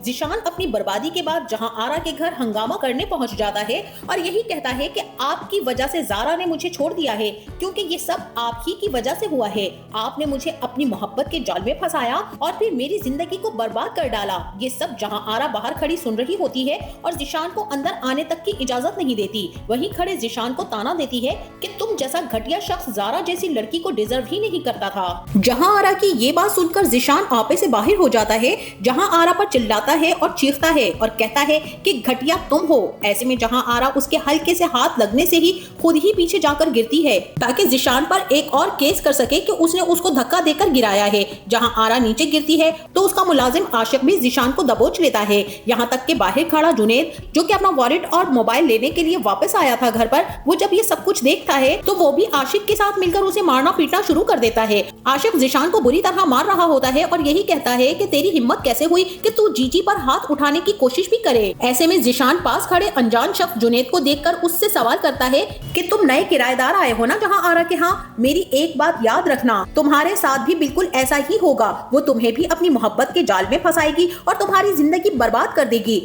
जिशान अपनी बर्बादी के बाद जहां आरा के घर हंगामा करने पहुंच जाता है और यही कहता है कि आपकी वजह से जारा ने मुझे छोड़ दिया है, क्योंकि ये सब आप ही की वजह से हुआ है। आपने मुझे अपनी मोहब्बत के जाल में फंसाया और फिर मेरी जिंदगी को बर्बाद कर डाला। ये सब जहां आरा बाहर खड़ी सुन रही होती है और जिशान को अंदर आने तक की इजाजत नहीं देती, वहीं खड़े जिशान को ताना देती है कि तुम जैसा घटिया शख्स जारा जैसी लड़की को डिजर्व ही नहीं करता था। जहां आरा की ये बात सुनकर जिशान आपे से बाहर हो जाता है, जहां आरा पर चिल्लाता है और चीखता है और कहता है कि घटिया तुम हो। ऐसे में जहां आरा उसके हल्के से हाथ लगने से ही खुद ही पीछे जाकर गिरती है ताकि जिशान पर एक और केस कर सके कि उसने उसको धक्का देकर गिराया है। जहां आरा नीचे गिरती है तो उसका मुलाजिम आशिक भी जिशान को दबोच लेता है। यहाँ तक कि बाहर खड़ा जुनैद, जो कि अपना वॉलेट और मोबाइल लेने के लिए वापस आया था घर पर, वो जब ये सब कुछ देखता है तो वो भी आशिक के साथ मिलकर उसे मारना पीटना शुरू कर देता है। आशिक जिशान को बुरी तरह मार रहा होता है और यही कहता है कि तेरी हिम्मत कैसे हुई कि तू जीजी पर हाथ उठाने की कोशिश भी करे। ऐसे में जिशान पास खड़े अनजान शख्स जुनैद को देखकर उससे सवाल करता है कि तुम नए किराएदार आए हो ना जहां आरा के यहाँ, मेरी एक बात याद रखना, तुम्हारे साथ भी बिल्कुल ऐसा ही होगा। वो तुम्हें भी अपनी मोहब्बत के जाल में फंसाएगी और तुम्हारी जिंदगी बर्बाद कर देगी।